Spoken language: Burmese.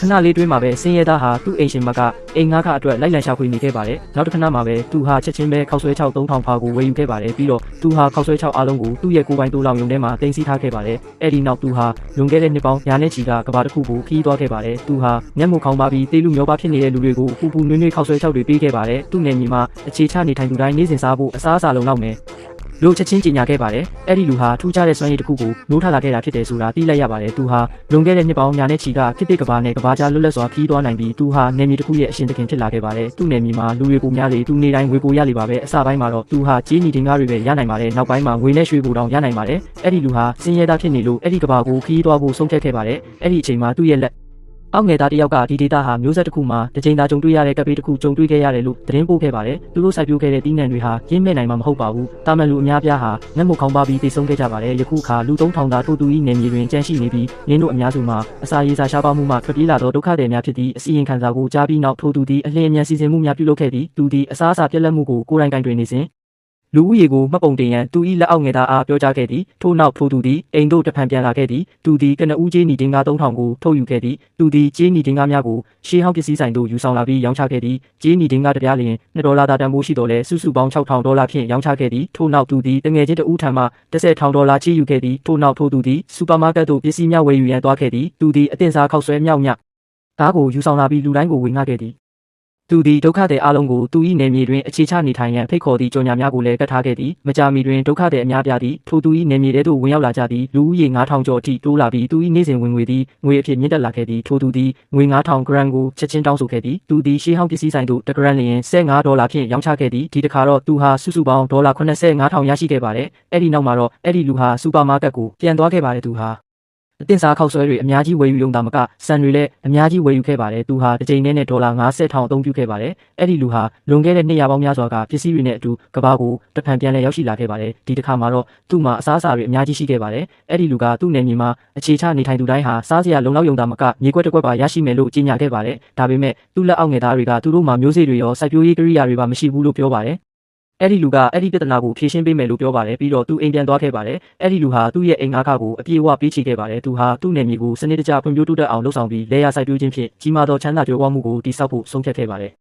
ခဏလေးတွင်းမှာပဲဆင်းရဲသားဟာသူ့အိမ်ရှင်မကအိမ်ငါးခအတွက်လိုက်လံရှာဖွေနေခဲ့ပါတယ်နောက်တစ်ခဏမှာပဲသူဟာချက်ချင်းပဲခောက်ဆွဲ6 3000ဖာကိုဝယ်ယူခဲ့ပါတယ်ပြီးတော့သူဟာခောက်ဆွဲ6အားလုံးကိုသူ့ရဲ့ကိုယ်ပိုင်တိုးလောင်ရုံထဲမှာတင်စီထားခဲ့ပါတယ်အဲ့ဒီနောက်သူဟာလွန်ခဲ့တဲ့နှစ်ပေါင်းရာနဲ့ချီကကဘာတစ်ခုကိုခီးသွားခဲ့ပါတယ်သူဟာမျက်မှောက်ခေါင်းပါပြီးတေးလူမျိုးပါဖြစ်နေတဲ့လူတွေကိုပူပူနွေးနွေးခောက်ဆွဲ6တွေပေးခဲ့ပါတယ်သူ့နယ်မြေမှာအခြေချနေထိုင်သူတိုင်းနေ့စဉ်စားဖို့အစားအစာလုံလောက်မယ်လို့ချက်ချင်းကြေညာခဲ့ပါတယ်အဲ့ဒီလူဟာထူးခြားတဲ့စွမ်းရည်တစ်ခုကိုနိုးထလာခဲ့တာဖြစ်တယ်ဆိုတာသိလိုက်ရပါတယ်သူဟာလွန်ခဲ့တဲ့နှစ်ပေါင်းညာနဲ့ချီကခေတ်သစ်ကဘာနဲ့ကဘာကြားလွတ်လပ်စွာခီးသွားနိုင်ပြီးသူဟာနယ်မြေတစ်ခုရဲ့အရှင်သခင်ဖြစ်လာခဲ့ပါတယ်သူ့နယ်မြေမှာလူတွေပုံများလေသူနေတိုင်းငွေပိုရလေပါပဲအစပိုင်းမှာတော့သူဟာကြေးနီတင်ကားတွေပဲရနိုင်ပါတယ်နောက်ပိုင်းမှာငွေနဲ့ရွှေပိုတောင်ရနိုင်ပါတယ်အဲ့ဒီလူဟာစင်ရဲသားဖြစ်နေလို့အဲ့ဒီကဘာကိုခီးသွားဖို့ဆုံးဖြတ်ခဲ့ပါတယ်အဲ့ဒီအချိန်မှာသူ့ရဲ့လက်အောက်ငယ်သားတယောက်ကဒီဒေတာဟာမျိုးဆက်တစ်ခုမှာတစ်ချိန်သာကြုံတွေ့ရတဲ့ကပ်ပေးတစ်ခုကြုံတွေ့ခဲ့ရတယ်လို့သတင်းပို့ခဲ့ပါတယ်သူတို့စိုက်ပျိုးခဲ့တဲ့တီးနှံတွေဟာရင်းမဲ့နိုင်မှာမဟုတ်ပါဘူးတာမန်လူအများပြားဟာမျက်မှောက်ခေါင်းပါပြီးတိတ်ဆုံးခဲ့ကြပါတယ်ယခုအခါလူ3000သာထို့သူ၏နယ်မြေတွင်ကျန်ရှိနေပြီးရင်းတို့အများစုမှာအစာရေးစာရှားပါမှုမှထွက်ပြေးလာသောဒုက္ခသည်များဖြစ်သည့်အစီရင်ခံစာကိုကြားပြီးနောက်ထို့သူသည်အလင်းအမြန်စီစဉ်မှုများပြုလုပ်ခဲ့သည်သူသည်အစားအစာပြက်လက်မှုကိုကိုယ်တိုင်ကင်တွင်နေစဉ်လူဦးရေကိုမှတ်ပုံတင်ရန်သူ၏လက်အောက်ငယ်သားအားပြောကြားခဲ့သည်ထို့နောက်ထိုသူသည်အိမ်သို့တဖန်ပြန်လာခဲ့သည်သူသည်ကနဦးကြေးနီတင်ကား3000ကိုထုတ်ယူခဲ့သည်သူသည်ကြေးနီတင်ကားများကိုရှေးဟောင်းပစ္စည်းဆိုင်သို့ယူဆောင်လာပြီးရောင်းချခဲ့သည်ကြေးနီတင်ကားတစ်ပြားလျင်$2သာတန်ဖိုးရှိတော်လဲစုစုပေါင်း$6000ဖြင့်ရောင်းချခဲ့သည်ထို့နောက်သူသည်တငယ်ချင်းတဦးထံမှ$10000ချေးယူခဲ့သည်ထို့နောက်ထိုသူသည်စူပါမားကတ်သို့ပစ္စည်းများဝယ်ယူရန်သွားခဲ့သည်သူသည်အတင်စားခောက်ဆွဲမြောက်မြကားကိုယူဆောင်လာပြီးလူတိုင်းကိုဝေငှခဲ့သည်သူသည်ဒုက္ခသည်အလုံးကိုသူ၏နယ်မြေတွင်အခြေချနေထိုင်ရန်ဖိတ်ခေါ်သည့်ကြော်ညာများကိုလည်းကတ်ထားခဲ့သည်မကြာမီတွင်ဒုက္ခသည်အများပြားသည်ထိုသူ၏နယ်မြေထဲသို့ဝင်ရောက်လာကြသည်လူဦးရေ9000ကျော်အထိတိုးလာပြီးသူ၏နေ့စဉ်ဝင်ငွေသည်ငွေအဖြစ်မြင့်တက်လာခဲ့သည်ထိုသူသည်ငွေ9000ဂရမ်ကိုချက်ချင်းတောင်းဆိုခဲ့သည်သူသည်ရှေးဟောင်းပစ္စည်းဆိုင်သို့တစ်ဂရမ်လျင်$15ဖြင့်ရောင်းချခဲ့သည်ဒီတစ်ခါတော့သူဟာစုစုပေါင်း$85000ရရှိခဲ့ပါတယ်အဲ့ဒီနောက်မှာတော့အဲ့ဒီလူဟာစူပါမားကတ်ကိုပြန်သွားခဲ့ပါတယ်သူဟာအတင်စားခောက်ဆွဲတွေအများကြီးဝယ်ယူရုံသာမကစံတွေလည်းအများကြီးဝယ်ယူခဲ့ပါတယ်သူဟာတစ်ချိန်နဲ့$50,000အသုံးပြုခဲ့ပါတယ်အဲ့ဒီလူဟာလွန်ခဲ့တဲ့နှစ်ရာပေါင်းများစွာကပစ္စည်းတွေနဲ့အတူကဘာကိုတဖန်ပြန်လည်ရောက်ရှိလာခဲ့ပါတယ်ဒီတစ်ခါမှာတော့သူ့မှာအစားအစာတွေအများကြီးရှိခဲ့ပါတယ်အဲ့ဒီလူကသူ့နယ်မြေမှာအခြေချနေထိုင်သူတိုင်းဟာစားစရာလုံလောက်ရုံသာမကမြေကွက်တစ်ကွက်ပါရရှိမယ်လို့ကြေညာခဲ့ပါတယ်ဒါပေမဲ့သူ့လက်အောက်ငယ်သားတွေကသူတို့မှာမျိုးစေ့တွေရောစိုက်ပျိုးရေးကိရိယာတွေပါမရှိဘူးလို့ပြောပါတယ်အဲ့ဒီလူကအဲ့ဒီပြဿနာကိုဖြေရှင်းပေးမယ်လို့ပြောပါတယ်ပြီးတော့သူအိမ်ပြန်သွားခဲ့ပါတယ်အဲ့ဒီလူဟာသူ့ရဲ့အိမ်ငါးခါကိုအပြည့်အဝပေးချေခဲ့ပါတယ်သူဟာသူ့နယ်မြေကိုစနစ်တကျဖွံ့ဖြိုးတိုးတက်အောင်လုပ်ဆောင်ပြီးလေယာစိုက်ပျိုးခြင်းဖြင့်ကြီးမားသောချမ်းသာကြွယ်ဝမှုကိုတည်ဆောက်ဖို့ဆုံးဖြတ်ခဲ့ပါတယ်